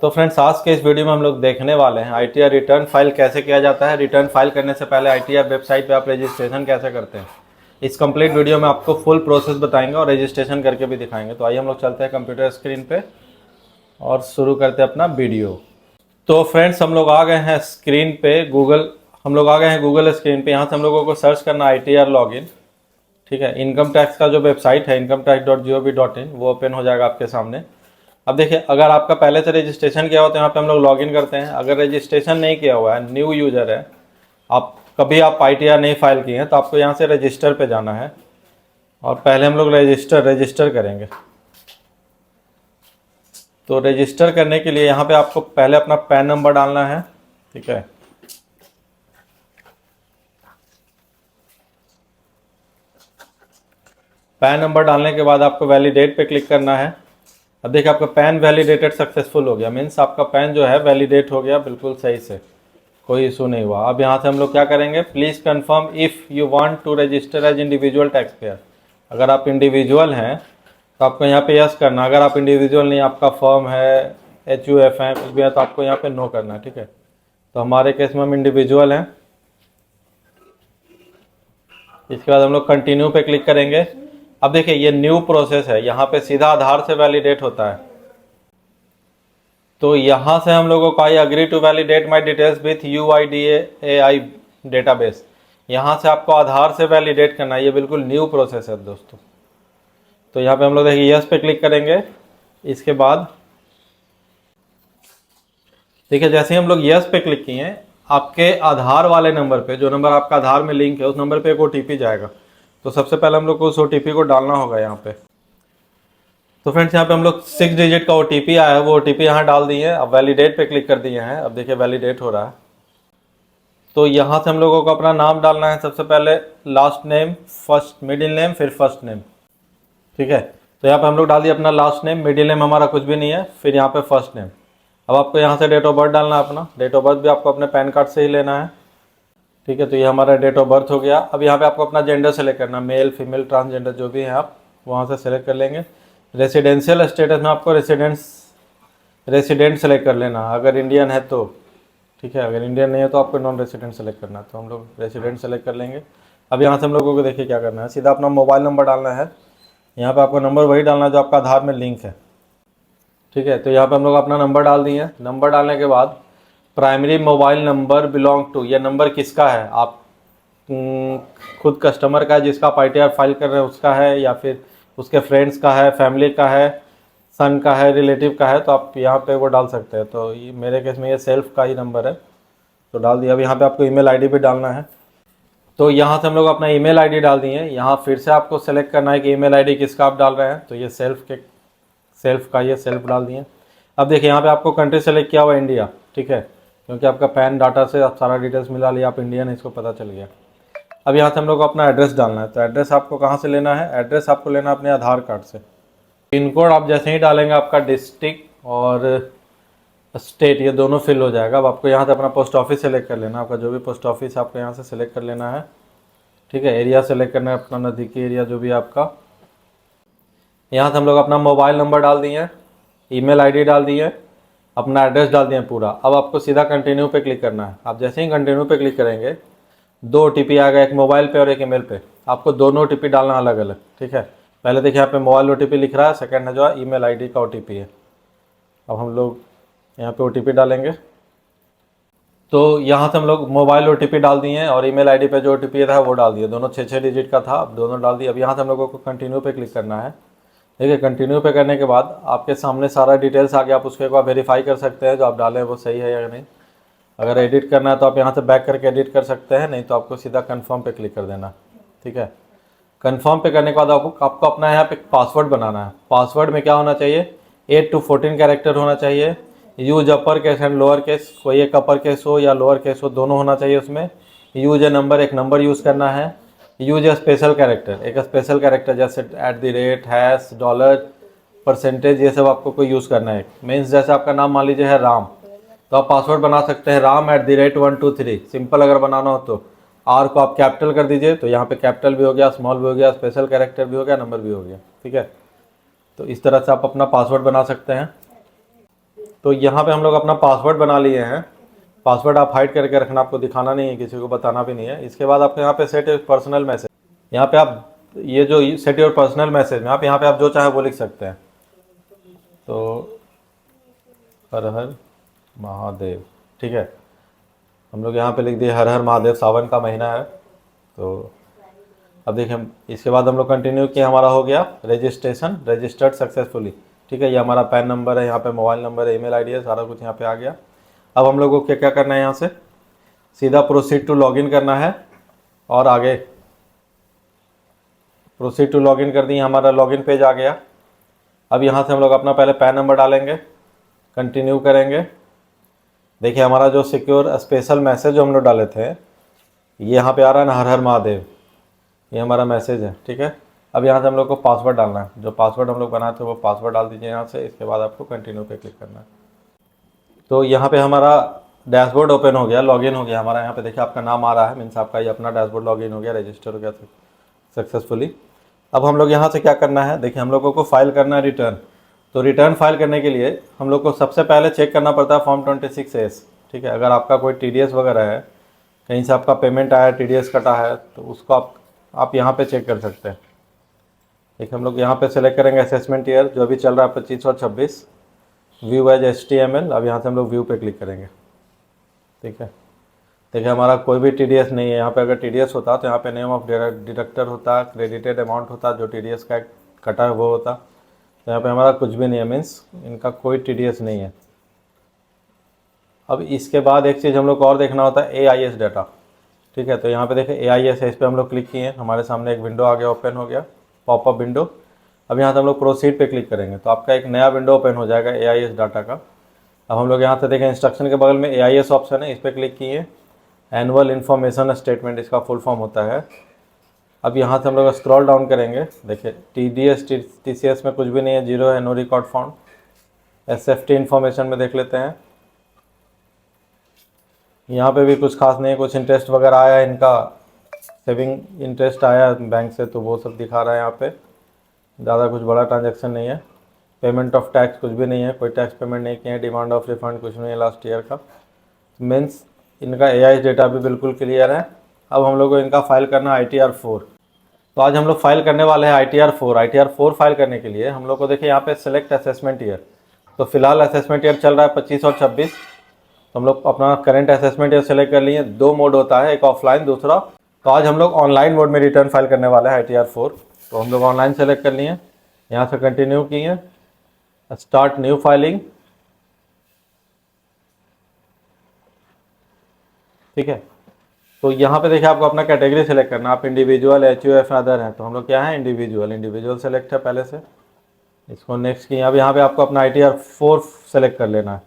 तो फ्रेंड्स, आज के इस वीडियो में हम लोग देखने वाले हैं आईटीआर रिटर्न फाइल कैसे किया जाता है। रिटर्न फाइल करने से पहले आईटीआर वेबसाइट पे आप रजिस्ट्रेशन कैसे करते हैं। इस कंप्लीट वीडियो में आपको फुल प्रोसेस बताएंगे और रजिस्ट्रेशन करके भी दिखाएंगे। तो आइए हम लोग चलते हैं कंप्यूटर स्क्रीन पे और शुरू करते हैं अपना वीडियो। तो फ्रेंड्स, हम लोग आ गए हैं स्क्रीन पे गूगल स्क्रीन पे। यहाँ से हम लोगों को सर्च करना आईटीआर लॉगिन। ठीक है, इनकम टैक्स का जो वेबसाइट है incometax.gov.in वो ओपन हो जाएगा आपके सामने। अब देखिए, अगर आपका पहले से रजिस्ट्रेशन किया हुआ तो यहाँ पे हम लोग लॉगिन करते हैं। अगर रजिस्ट्रेशन नहीं किया हुआ है, न्यू यूज़र है, आप आईटीआर नहीं फाइल किए हैं, तो आपको यहाँ से रजिस्टर पे जाना है और पहले हम लोग रजिस्टर करेंगे। तो रजिस्टर करने के लिए यहाँ पे आपको पहले अपना पैन नंबर डालना है। ठीक है, पैन नंबर डालने के बाद आपको वैलिडेट पे क्लिक करना है। अब देखिए, आपका पैन वैलिडेटेड सक्सेसफुल हो गया, मीन्स आपका पैन जो है वैलिडेट हो गया बिल्कुल सही से, कोई इशू नहीं हुआ। अब यहाँ से हम लोग क्या करेंगे, please confirm if you want to register as individual tax payer. अगर आप इंडिविजुअल हैं तो आपको यहाँ पे यस करना। अगर आप इंडिविजुअल नहीं, आपका फर्म है, HUF है, कुछ भी है, तो आपको यहाँ पे नो करना है। ठीक है, तो हमारे केस में हम इंडिविजुअल हैं। इसके बाद हम लोग कंटिन्यू पे क्लिक करेंगे। अब देखिए, ये न्यू प्रोसेस है, यहाँ पे सीधा आधार से वैलिडेट होता है। तो यहाँ से हम लोगों को I agree to validate my details with UIDAI database. यहाँ से आपको आधार से वैलिडेट करना है। ये बिल्कुल न्यू प्रोसेस है दोस्तों। तो यहाँ पे हम लोग देखिए यस पे क्लिक करेंगे। इसके बाद देखिए, जैसे ही हम लोग यस पे क्लिक किए हैं, आपके आधार वाले नंबर पे, जो नंबर आपका आधार में लिंक है, उस नंबर पे एक OTP जाएगा। तो सबसे पहले हम लोग को उस OTP को डालना होगा यहाँ पे। तो फ्रेंड्स, यहाँ पे हम लोग 6 डिजिट का OTP आया है, वो OTP यहाँ डाल दिए हैं। अब वैलिडेट पे क्लिक कर दिए हैं। अब देखिए वैलिडेट हो रहा है। तो यहाँ से हम लोगों को अपना नाम डालना है। सबसे पहले last name, first middle name, फिर फर्स्ट नेम। ठीक है, तो यहाँ पे हम लोग डाल दिए अपना लास्ट नेम, मिडिल नेम हमारा कुछ भी नहीं है, फिर यहाँ पे फर्स्ट नेम। अब आपको यहाँ से डेट ऑफ बर्थ डालना है अपना। डेट ऑफ बर्थ भी आपको अपने पैन कार्ड से ही लेना है। ठीक है, तो ये हमारा डेट ऑफ बर्थ हो गया। अब यहाँ पे आपको अपना जेंडर सेलेक्ट करना, मेल, फीमेल, ट्रांसजेंडर जो भी हैं आप वहाँ से सेलेक्ट कर लेंगे। रेसिडेंशियल स्टेटस में आपको रेसिडेंट सेलेक्ट कर लेना अगर इंडियन है तो। ठीक है, अगर इंडियन नहीं है तो आपको नॉन रेसिडेंट सेलेक्ट करना है। तो हम लोग रेसिडेंट सेलेक्ट कर लेंगे। अब यहाँ से हम लोगों को देखिए क्या करना है, सीधा अपना मोबाइल नंबर डालना है। यहाँ पे आपको नंबर वही डालना है जो आपका आधार में लिंक है। ठीक है, तो यहाँ पे हम लोग अपना नंबर डाल दिए। नंबर डालने के बाद primary mobile number belong to, ये नंबर किसका है, आप खुद कस्टमर का है जिसका आप आईटीआर फाइल कर रहे हैं उसका है, या फिर उसके फ्रेंड्स का है, फैमिली का है, सन का है, रिलेटिव का है, तो आप यहाँ पे वो डाल सकते हैं। तो ये मेरे केस में ये सेल्फ का ही नंबर है, तो डाल दिया। अब यहाँ पे आपको ईमेल आईडी भी डालना है। तो यहाँ से हम लोग अपना ईमेल आईडी डाल दिए। यहाँ फिर से आपको सेलेक्ट करना है कि ईमेल आईडी किसका आप डाल रहे हैं। तो ये सेल्फ का, ये सेल्फ डाल दिए। अब देखिए, यहाँ पे आपको कंट्री सेलेक्ट किया हुआ इंडिया। ठीक है, क्योंकि आपका पैन डाटा से आप सारा डिटेल्स मिला लिया, आप इंडियन है, इसको पता चल गया। अब यहाँ से हम लोग को अपना एड्रेस डालना है। तो एड्रेस आपको कहाँ से लेना है, एड्रेस आपको लेना है अपने आधार कार्ड से। पिन कोड आप जैसे ही डालेंगे, आपका डिस्ट्रिक्ट और स्टेट ये दोनों फिल हो जाएगा। अब आपको यहाँ से अपना पोस्ट ऑफिस सेलेक्ट कर लेना, आपका जो भी पोस्ट ऑफिस आपको यहाँ से सेलेक्ट कर लेना है। ठीक है, एरिया सेलेक्ट करना है अपना नज़दीकी एरिया जो भी आपका। यहाँ से हम लोग अपना मोबाइल नंबर डाल दिए, ईमेल आईडी डाल दिए, अपना एड्रेस डाल दिए पूरा। अब आपको सीधा कंटिन्यू पे क्लिक करना है। आप जैसे ही कंटिन्यू पे क्लिक करेंगे, 2 OTP आ गया, एक मोबाइल पे और एक ईमेल पे। आपको दोनों OTP डालना अलग अलग। ठीक है, पहले देखिए यहाँ पे मोबाइल OTP लिख रहा है, सेकंड है जो है ईमेल आईडी का OTP है। अब हम लोग यहाँ पे OTP डालेंगे। तो यहाँ से हम लोग मोबाइल OTP डाल दिए और ईमेल आईडी पे जो OTP था वो डाल दिए, दोनों 6 डिजिट का था, अब दोनों डाल दिए। अब यहाँ से हम लोगों को कंटिन्यू पे क्लिक करना है। ठीक है, कंटिन्यू पे करने के बाद आपके सामने सारा डिटेल्स आ गया। आप उसके बाद वेरीफाई कर सकते हैं जो आप डालें वो सही है या नहीं। अगर एडिट करना है तो आप यहाँ से बैक करके एडिट कर सकते हैं, नहीं तो आपको सीधा कंफर्म पे क्लिक कर देना। ठीक है, कंफर्म पे करने के बाद आपको अपना यहाँ पे पासवर्ड बनाना है। पासवर्ड में क्या होना चाहिए, 8 to 14 कैरेक्टर होना चाहिए। Use upper case and lower case, कोई एक अपर केस हो या लोअर केस हो, दोनों होना चाहिए उसमें। यूज ए नंबर, एक नंबर यूज़ करना है। यूज ए स्पेशल कैरेक्टर, एक स्पेशल कैरेक्टर जैसे @ हैश, डॉलर, परसेंटेज, ये सब आपको कोई यूज़ करना है। मीन्स जैसे आपका नाम मान लीजिए है राम, तो आप पासवर्ड बना सकते हैं राम @123। सिंपल अगर बनाना हो तो आर को आप कैपिटल कर दीजिए, तो यहाँ पे कैपिटल भी हो गया, स्मॉल भी हो गया, स्पेशल कैरेक्टर भी हो गया, नंबर भी हो गया। ठीक है, तो इस तरह से आप अपना पासवर्ड बना सकते हैं। तो यहाँ पे हम लोग अपना पासवर्ड बना लिए हैं। पासवर्ड आप हाइड करके रखना, आपको दिखाना नहीं है, किसी को बताना भी नहीं है। इसके बाद आपको यहाँ पे सेट योर पर्सनल मैसेज, यहाँ पे आप ये जो सेट योर पर्सनल मैसेज में आप यहाँ पे आप जो चाहे वो लिख सकते हैं। तो हर हर महादेव, ठीक है, हम लोग यहाँ पे लिख दिए हर हर महादेव, सावन का महीना है। तो अब देखिए इसके बाद हम लोग कंटिन्यू किए, हमारा हो गया रजिस्ट्रेशन, रजिस्टर्ड सक्सेसफुली, ठीक है। ये हमारा पैन नंबर है, यहाँ पे मोबाइल नंबर है, ईमेल आईडी है, सारा कुछ यहाँ पे आ गया। अब हम लोग को क्या क्या करना है, यहाँ से सीधा प्रोसीड टू लॉगिन करना है और आगे प्रोसीड टू लॉगिन कर दिए, हमारा लॉगिन पेज आ गया। अब यहाँ से हम लोग अपना पहले पैन नंबर डालेंगे, कंटिन्यू करेंगे। देखिए हमारा जो सिक्योर स्पेशल मैसेज जो हम लोग डाले थे, ये यहाँ पे आ रहा है ना, हर हर महादेव, ये हमारा मैसेज है, ठीक है। अब यहाँ से हम लोग को पासवर्ड डालना है, जो पासवर्ड हम लोग बनाए थे वो पासवर्ड डाल दीजिए यहाँ से। इसके बाद आपको कंटिन्यू पे क्लिक करना है। तो यहाँ पे हमारा डैशबोर्ड ओपन हो गया, लॉगिन हो गया हमारा। यहाँ पे देखिए आपका नाम आ रहा है, मीन्स आपका ये अपना डैशबोर्ड लॉगिन हो गया, रजिस्टर हो गया सक्सेसफुली। अब हम लोग यहाँ से क्या करना है, देखिए हम लोगों को फाइल करना है रिटर्न। तो रिटर्न फाइल करने के लिए हम लोग को सबसे पहले चेक करना पड़ता है फॉर्म 26A, ठीक है। अगर आपका कोई TDS वगैरह है, कहीं से आपका पेमेंट आया, TDS कटा है, तो उसको आप यहाँ पे चेक कर सकते हैं। देखिए हम लोग यहाँ पे सेलेक्ट करेंगे असेसमेंट ईयर जो अभी चल रहा है 25 और 26, व्यू एज HTML। अब यहाँ से हम लोग व्यू पे क्लिक करेंगे, ठीक है। देखिए हमारा कोई भी TDS नहीं है यहाँ पे। अगर TDS होता तो यहाँ पे नेम ऑफ डिडक्टर होता, क्रेडिटेड अमाउंट होता, जो TDS का कटा है वो होता। तो यहाँ पे हमारा कुछ भी नहीं है, मीन्स इनका कोई TDS नहीं है। अब इसके बाद एक चीज़ हम लोग को और देखना होता है AIS डाटा, ठीक है। तो यहाँ पे देखें AIS है, इस पर हम लोग क्लिक किए, हमारे सामने एक विंडो आ गया, ओपन हो गया, पॉपअप विंडो। अब यहाँ से हम लोग प्रोसीड पे क्लिक करेंगे तो आपका एक नया विंडो ओपन हो जाएगा AIS डाटा का। अब हम लोग यहाँ से देखें इंस्ट्रक्शन के बगल में AIS ऑप्शन है, इस पर क्लिक किए। एनुअल इन्फॉर्मेशन स्टेटमेंट इसका फुल फॉर्म होता है। अब यहाँ से हम लोग स्क्रॉल डाउन करेंगे, देखिए TDS TCS में कुछ भी नहीं है, जीरो है, no record found. SFT information में देख लेते हैं, यहाँ पे भी कुछ खास नहीं है, कुछ इंटरेस्ट वगैरह आया, इनका सेविंग इंटरेस्ट आया बैंक से, तो वो सब दिखा रहा है यहाँ पे। ज़्यादा कुछ बड़ा ट्रांजैक्शन नहीं है। पेमेंट ऑफ टैक्स कुछ भी नहीं है, कोई टैक्स पेमेंट नहीं किए हैं। डिमांड ऑफ रिफंड कुछ नहीं है लास्ट ईयर का। मीन्स इनका AIS डेटा भी बिल्कुल क्लियर है। अब हम लोग को इनका फाइल करना है ITR 4। तो आज हम लोग फाइल करने वाले हैं ITR 4। ITR 4 फाइल करने के लिए हम लोग को देखिए यहाँ पे सिलेक्ट असेसमेंट ईयर। तो फिलहाल असेसमेंट ईयर चल रहा है 25 और 26। तो हम लोग अपना करंट असेसमेंट ईयर सेलेक्ट कर लिए। दो मोड होता है, एक ऑफलाइन, दूसरा। तो आज हम लोग ऑनलाइन मोड में रिटर्न फाइल करने वाले हैं ITR 4। तो हम लोग ऑनलाइन सेलेक्ट कर लिए, यहाँ से कंटिन्यू किए, स्टार्ट न्यू फाइलिंग, ठीक है। तो यहाँ पे देखिए आपको अपना कैटेगरी सेलेक्ट करना, आप इंडिविजुअल, HUF अदर हैं। तो हम लोग क्या है, इंडिविजुअल सेलेक्ट है पहले से। इसको नेक्स्ट किए। अब यहाँ पे आपको अपना ITR 4 सेलेक्ट कर लेना है।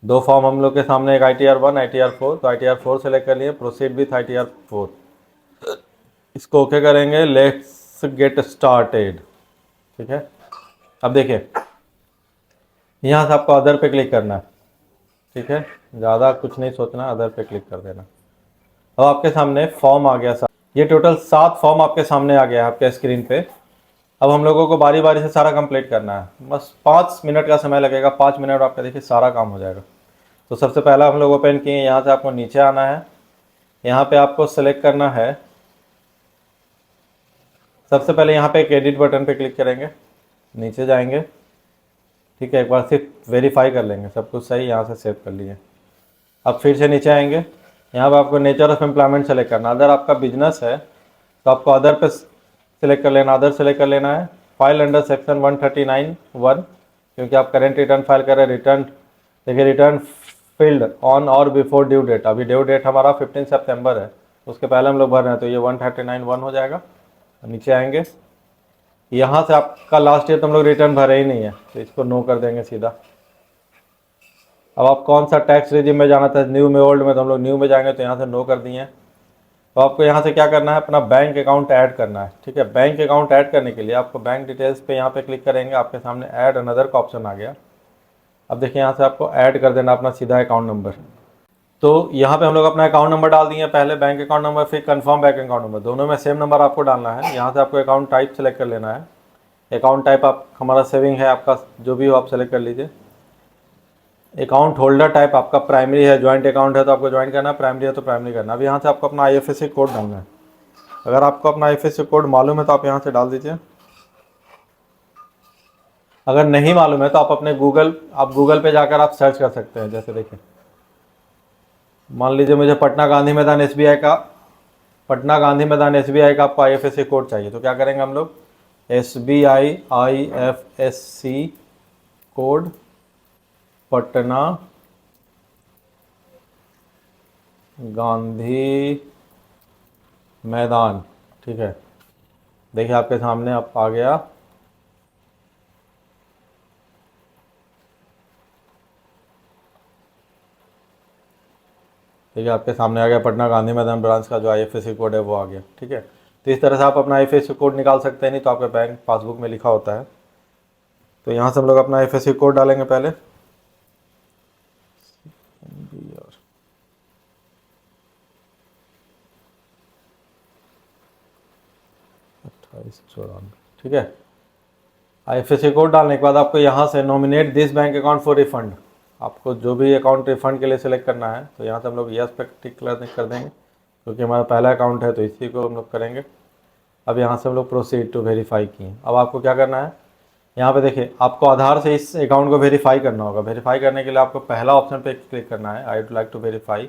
दो फॉर्म हम लोग के सामने, एक ITR 1, ITR 4। तो ITR 4 सेलेक्ट कर लिए, प्रोसीड विथ ITR 4। इसको ओके करेंगे, लेट्स गेट स्टार्टेड, ठीक है। अब देखिए यहाँ से आपको अदर पे क्लिक करना है, ठीक है। ज़्यादा कुछ नहीं सोचना, अदर पे क्लिक कर देना। अब आपके सामने फॉर्म आ गया। ये टोटल 7 फॉर्म आपके सामने आ गया है आपके स्क्रीन पे। अब हम लोगों को बारी बारी से सारा कंप्लीट करना है। बस 5 मिनट का समय लगेगा, 5 मिनट आपका देखिए सारा काम हो जाएगा। तो सबसे पहला हम लोग ओपन किए, यहाँ से आपको नीचे आना है। यहाँ पे आपको सेलेक्ट करना है, सबसे पहले यहाँ पे एक एडिट बटन पे क्लिक करेंगे, नीचे जाएंगे, ठीक है। एक बार सिर्फ वेरीफाई कर लेंगे सब कुछ सही, यहाँ से सेव कर लिए। अब फिर से नीचे आएंगे, यहाँ पे आपको नेचर ऑफ एम्प्लॉयमेंट सेलेक्ट करना। अगर आपका बिजनेस है तो आपको अदर पे सेलेक्ट कर लेना, अदर सेलेक्ट कर लेना है। फाइल अंडर सेक्शन 139(1), क्योंकि आप करेंट रिटर्न फाइल कर रहे हैं। रिटर्न देखिए, रिटर्न फील्ड ऑन और बिफोर ड्यू डेट। अभी ड्यू डेट हमारा 15 सितंबर है, उसके पहले हम लोग भर रहे हैं, तो ये 139(1) हो जाएगा। नीचे आएंगे, यहाँ से आपका लास्ट ईयर तो हम लोग रिटर्न भरे ही नहीं है, तो इसको नो कर देंगे सीधा। अब आप कौन सा टैक्स रेजिम में जाना था, न्यू में, ओल्ड में, तो हम लोग न्यू में जाएंगे, तो यहाँ से नो कर दिए। तो आपको यहाँ से क्या करना है, अपना बैंक अकाउंट ऐड करना है, ठीक है। बैंक अकाउंट ऐड करने के लिए आपको बैंक डिटेल्स पे यहाँ पे क्लिक करेंगे, आपके सामने ऐड अनदर का ऑप्शन आ गया। अब देखिए यहाँ से आपको ऐड कर देना अपना सीधा अकाउंट नंबर। तो यहाँ पे हम लोग अपना अकाउंट नंबर डाल दिए, पहले बैंक अकाउंट नंबर, फिर कंफर्म बैंक अकाउंट नंबर, दोनों में सेम नंबर आपको डालना है। यहाँ से आपको अकाउंट टाइप सेलेक्ट कर लेना है। अकाउंट टाइप आप हमारा सेविंग है, आपका जो भी हो आप सेलेक्ट कर लीजिए। अकाउंट होल्डर टाइप आपका प्राइमरी है, ज्वाइंट अकाउंट है तो आपको ज्वाइन करना है, प्राइमरी है तो प्राइमरी करना है। अब यहाँ से आपको अपना IFSC कोड डालना है। अगर आपको अपना IFSC कोड मालूम है तो आप यहाँ से डाल दीजिए। अगर नहीं मालूम है तो आप अपने गूगल पे जाकर आप सर्च कर सकते हैं। जैसे देखिए, मान लीजिए मुझे पटना गांधी मैदान SBI का आपको IFSC कोड चाहिए, तो क्या करेंगे हम लोग, SBI IFSC code Patna Gandhi मैदान, ठीक है। देखिए आपके सामने आप आ गया। ठीक है, आपके सामने आ गया पटना गांधी मैदान ब्रांच का जो IFSC कोड है वो आ गया, ठीक है। तो इस तरह से आप अपना IFSC कोड निकाल सकते हैं, नहीं तो आपके बैंक पासबुक में लिखा होता है। तो यहाँ से हम लोग अपना IFSC कोड डालेंगे पहले, 2894, ठीक है। IFSC कोड डालने के बाद आपको यहाँ से nominate this bank account for refund, आपको जो भी अकाउंट रिफंड के लिए सिलेक्ट करना है, तो यहाँ से हम लोग यस पे टिक कर देंगे, क्योंकि हमारा पहला अकाउंट है तो इसी को हम लोग करेंगे। अब यहाँ से हम लोग प्रोसीड टू वेरीफाई किए। अब आपको क्या करना है, यहाँ पे देखिए आपको आधार से इस अकाउंट को वेरीफाई करना होगा। वेरीफाई करने के लिए आपको पहला ऑप्शन पे क्लिक करना है, I would like to verify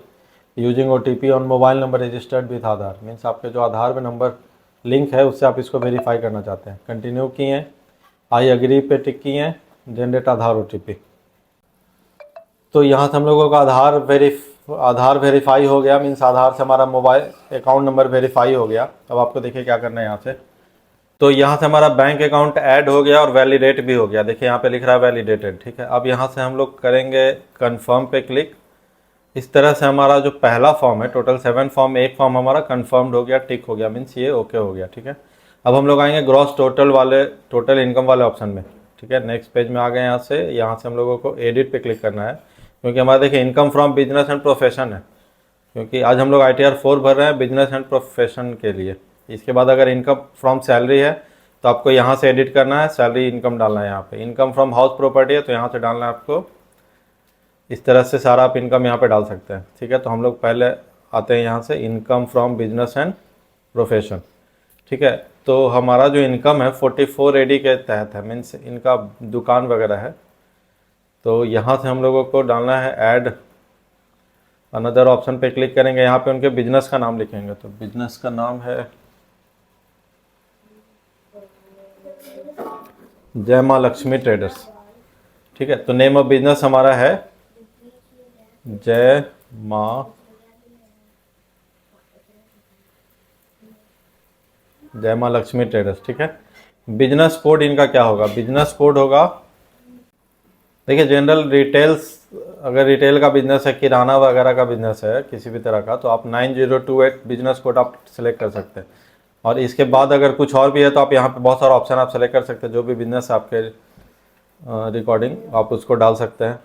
using OTP on mobile number registered with Aadhaar. Means आपके जो आधार में नंबर लिंक है उससे आप इसको वेरीफाई करना चाहते हैं। कंटिन्यू किए, आई अग्री पे टिक किए, जनरेट आधार OTP। तो यहाँ से हम लोगों का आधार वेरीफाई हो गया, मीन्स आधार से हमारा मोबाइल अकाउंट नंबर वेरीफाई हो गया। अब आपको देखिए क्या करना है यहाँ से, तो यहाँ से हमारा बैंक अकाउंट ऐड हो गया और वैलिडेट भी हो गया। देखिए यहाँ पे लिख रहा है वैलिडेटेड, ठीक है। अब यहाँ से हम लोग करेंगे कन्फर्म पे क्लिक। इस तरह से हमारा जो पहला फॉर्म है, टोटल 7 फॉर्म, एक फॉर्म हमारा कन्फर्म्ड हो गया, टिक हो गया, मीन्स ये ओके हो गया, ठीक है। अब हम लोग आएंगे ग्रॉस टोटल इनकम वाले ऑप्शन में, ठीक है। नेक्स्ट पेज में आ गए। यहाँ से हम लोगों को एडिट पे क्लिक करना है, क्योंकि हमारा देखिए income from business and profession है, क्योंकि आज हम लोग ITR 4 भर रहे हैं बिजनेस एंड प्रोफेशन के लिए। इसके बाद अगर इनकम फ्रॉम सैलरी है तो आपको यहाँ से एडिट करना है, सैलरी इनकम डालना है। यहाँ पे इनकम फ्रॉम हाउस प्रॉपर्टी है तो यहाँ से डालना है आपको। इस तरह से सारा आप इनकम यहाँ पे डाल सकते हैं, ठीक है। तो हम लोग पहले आते हैं यहाँ से income from business and profession, ठीक है। तो हमारा जो इनकम है 44 AD के तहत है, मीन्स इनका दुकान वगैरह है। तो यहाँ से हम लोगों को डालना है ऐड अनदर ऑप्शन पे क्लिक करेंगे। यहाँ पे उनके बिजनेस का नाम लिखेंगे, तो बिजनेस का नाम है जय माँ लक्ष्मी ट्रेडर्स, ठीक है। तो नेम ऑफ बिजनेस हमारा है जय माँ लक्ष्मी ट्रेडर्स, ठीक है। बिजनेस कोड इनका क्या होगा, बिजनेस कोड होगा, देखिए जनरल रिटेल्स, अगर रिटेल का बिजनेस है, किराना वगैरह का बिजनेस है किसी भी तरह का, तो आप 9028 बिजनेस कोड आप सेलेक्ट कर सकते हैं। और इसके बाद अगर कुछ और भी है तो आप यहाँ पे बहुत सारा ऑप्शन आप सेलेक्ट कर सकते हैं, जो भी बिजनेस आपके रिकॉर्डिंग आप उसको डाल सकते हैं।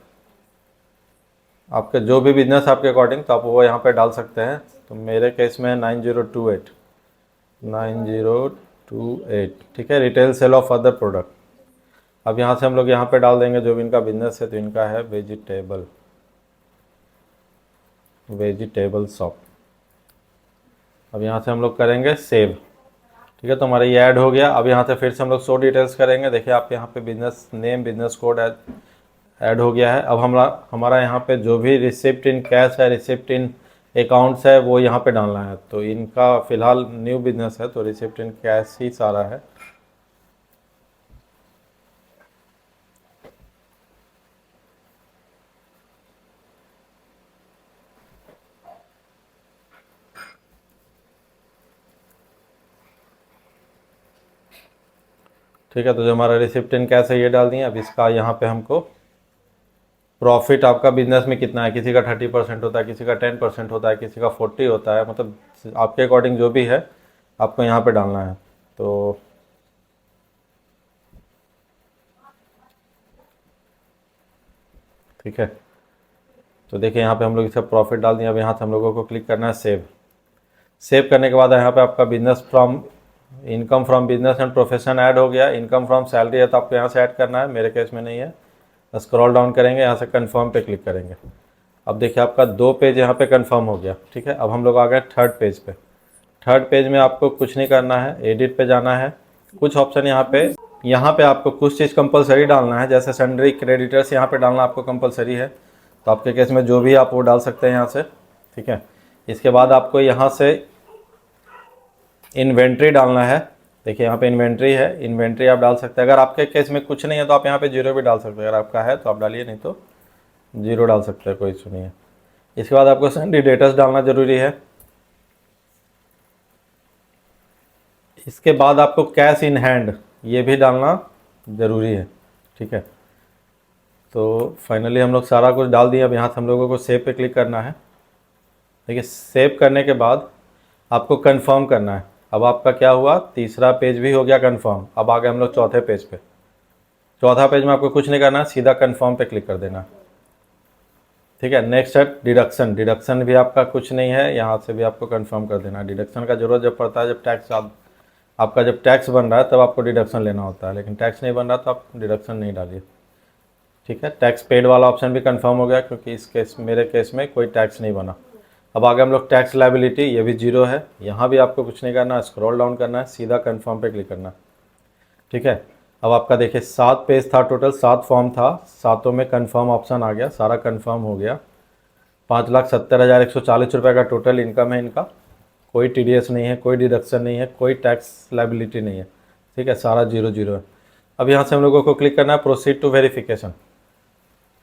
आपके जो भी बिजनेस आपके अकॉर्डिंग तो आप वो यहाँ पे डाल सकते हैं। तो मेरे केस में 9028, ठीक है, retail sale of other product. अब यहाँ से हम लोग यहाँ पे डाल देंगे जो भी इनका बिजनेस है, तो इनका है वेजिटेबल शॉप। अब यहाँ से हम लोग करेंगे सेव, ठीक है। तो हमारा ये ऐड हो गया। अब यहाँ से फिर से हम लोग शो डिटेल्स करेंगे। देखिए आप यहाँ पे business name, business code add हो गया है। अब हमारा यहाँ पे जो भी रिसिप्ट इन कैश है, रिसिप्ट इन अकाउंट्स है, वो यहाँ पे डालना है। तो इनका फ़िलहाल न्यू बिजनेस है तो रिसिप्ट इन कैश ही सारा है। ठीक है, तो जो हमारा रिसिप्ट इन कैश है ये डाल दिए। अब इसका यहाँ पे हमको प्रॉफिट आपका बिजनेस में कितना है, किसी का 30% होता है, किसी का 10% होता है, किसी का 40 होता है, मतलब आपके अकॉर्डिंग जो भी है आपको यहाँ पे डालना है। तो ठीक है, तो देखिए यहाँ पे हम लोग इसका प्रॉफिट डाल दिए। अब यहाँ से हम लोगों को क्लिक करना है सेव करने के बाद यहाँ पे आपका income from business and profession add हो गया। इनकम फ्रॉम सैलरी है तो आपको यहाँ से ऐड करना है, मेरे केस में नहीं है। स्क्रॉल डाउन करेंगे, यहाँ से कंफर्म पे क्लिक करेंगे। अब देखिए आपका 2 पेज यहाँ पे कंफर्म हो गया। ठीक है, अब हम लोग आ गए थर्ड पेज पे। थर्ड पेज में आपको कुछ नहीं करना है, एडिट पे जाना है। कुछ ऑप्शन यहाँ पे आपको कुछ चीज़ कंपलसरी डालना है, जैसे सन्ड्री क्रेडिटर्स यहाँ पे डालना आपको कंपलसरी है। तो आपके केस में जो भी आप वो डाल सकते हैं यहाँ से। ठीक है, इसके बाद आपको यहाँ से इन्वेंट्री डालना है। देखिए यहाँ पे इन्वेंट्री है, इन्वेंट्री आप डाल सकते हैं। अगर आपके केस में कुछ नहीं है तो आप यहाँ पे 0 भी डाल सकते हैं। अगर आपका है तो आप डालिए, नहीं तो 0 डाल सकते हैं, कोई इशू नहीं है। इसके बाद आपको सन्ड्री डेटर्स डालना ज़रूरी है। इसके बाद आपको कैश इन हैंड ये भी डालना ज़रूरी है। ठीक है, तो फाइनली हम लोग सारा कुछ डाल दिया। अब यहाँ से हम लोगों को सेव पे क्लिक करना है। देखिए सेव करने के बाद आपको कंफर्म करना है। अब आपका क्या हुआ, तीसरा पेज भी हो गया कंफर्म। अब आ गए हम लोग चौथे पेज पे। चौथा पेज में आपको कुछ नहीं करना है, सीधा कंफर्म पे क्लिक कर देना। ठीक है, नेक्स्ट है डिडक्शन। डिडक्शन भी आपका कुछ नहीं है, यहाँ से भी आपको कंफर्म कर देना। डिडक्शन का जरूरत जब पड़ता है जब टैक्स आपका जब टैक्स बन रहा है तब आपको डिडक्शन लेना होता है, लेकिन टैक्स नहीं बन रहा तो आप डिडक्शन नहीं डालिए। ठीक है, टैक्स पेड वाला ऑप्शन भी कंफर्म हो गया, क्योंकि इस केस मेरे केस में कोई टैक्स नहीं बना। अब आगे हम लोग टैक्स लायबिलिटी, ये भी 0 है। यहाँ भी आपको कुछ नहीं करना, स्क्रॉल डाउन करना है, सीधा कंफर्म पे क्लिक करना। ठीक है, अब आपका देखिए 7 पेज था टोटल, 7 फॉर्म था, 7 में कंफर्म ऑप्शन आ गया, सारा कंफर्म हो गया। 5,70,140 रुपये का टोटल इनकम है इनका। कोई TDS नहीं है, कोई डिडक्शन नहीं है, कोई टैक्स लायबिलिटी नहीं है। ठीक है, सारा 0 है। अब यहाँ से हम लोगों को क्लिक करना है प्रोसीड टू वेरिफिकेशन।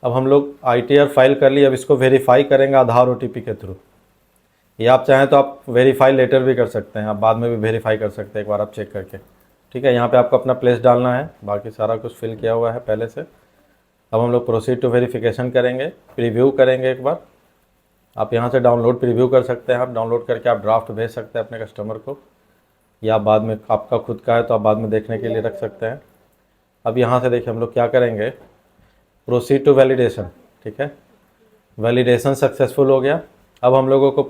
अब हम लोग ITR फाइल कर लिए, अब इसको वेरीफाई करेंगे आधार OTP के थ्रू। या आप चाहें तो आप वेरीफाई लेटर भी कर सकते हैं, आप बाद में भी वेरीफाई कर सकते हैं, एक बार आप चेक करके। ठीक है, यहाँ पे आपको अपना प्लेस डालना है, बाकी सारा कुछ फिल किया हुआ है पहले से। अब हम लोग प्रोसीड टू वेरिफिकेशन करेंगे, प्रीव्यू करेंगे एक बार। आप यहाँ से डाउनलोड प्रीव्यू कर सकते हैं, आप डाउनलोड करके आप ड्राफ्ट भेज सकते हैं अपने कस्टमर को, या बाद में आपका खुद का है तो आप बाद में देखने के लिए रख सकते हैं। अब यहाँ से देखिए हम लोग क्या करेंगे, प्रोसीड टू वैलिडेशन। ठीक है, वैलिडेशन सक्सेसफुल हो गया। अब हम लोगों को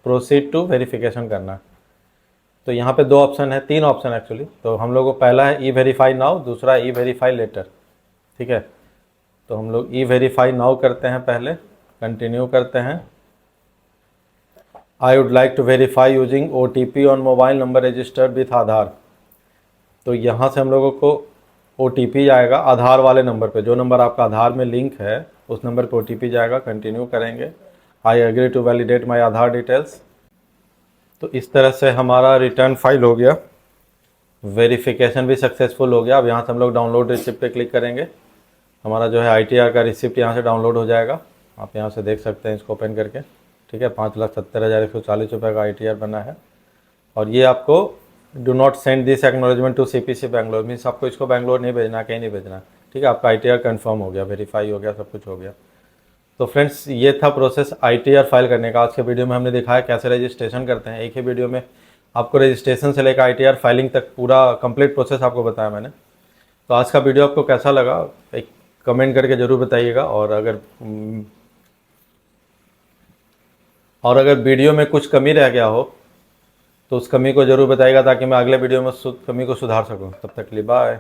प्रोसीड टू वेरिफिकेशन करना है। तो यहाँ पे 2 ऑप्शन है, 3 ऑप्शन एक्चुअली। तो हम लोग को पहला है E-वेरीफाई नाउ, दूसरा E-वेरीफाई लेटर। ठीक है, तो हम लोग E-वेरीफाई नाउ करते हैं पहले, कंटिन्यू करते हैं। I would like to verify using OTP on mobile number registered with Aadhaar. तो यहाँ से हम लोगों को OTP आएगा आधार वाले नंबर पे, जो नंबर आपका आधार में लिंक है उस नंबर पे OTP जाएगा। कंटिन्यू करेंगे। I agree to validate my Aadhaar details. तो इस तरह से हमारा रिटर्न फाइल हो गया, वेरिफिकेशन भी सक्सेसफुल हो गया। अब यहाँ से हम लोग डाउनलोड रिसिप्ट पे क्लिक करेंगे। हमारा जो है ITR का रिसिप्ट यहाँ से डाउनलोड हो जाएगा, आप यहाँ से देख सकते हैं इसको ओपन करके। ठीक है, 5,70,140 रुपये का ITR बना है। और ये आपको do not send this acknowledgement to CPC Bangalore, means आपको इसको बैंगलोर नहीं भेजना, कहीं नहीं भेजना। ठीक है, आपका ITR कंफर्म हो गया, वेरीफाई हो गया, सब कुछ हो गया। तो फ्रेंड्स ये था प्रोसेस ITR फाइल करने का। आज के वीडियो में हमने दिखाया कैसे रजिस्ट्रेशन करते हैं। एक ही वीडियो में आपको रजिस्ट्रेशन से लेकर ITR फाइलिंग तक पूरा कंप्लीट प्रोसेस आपको बताया मैंने। तो आज का वीडियो आपको कैसा लगा एक कमेंट करके ज़रूर बताइएगा। और अगर वीडियो में कुछ कमी रह गया हो तो उस कमी को ज़रूर बताइएगा, ताकि मैं अगले वीडियो में कमी को सुधार सकूं। तब तक के लिए बाय।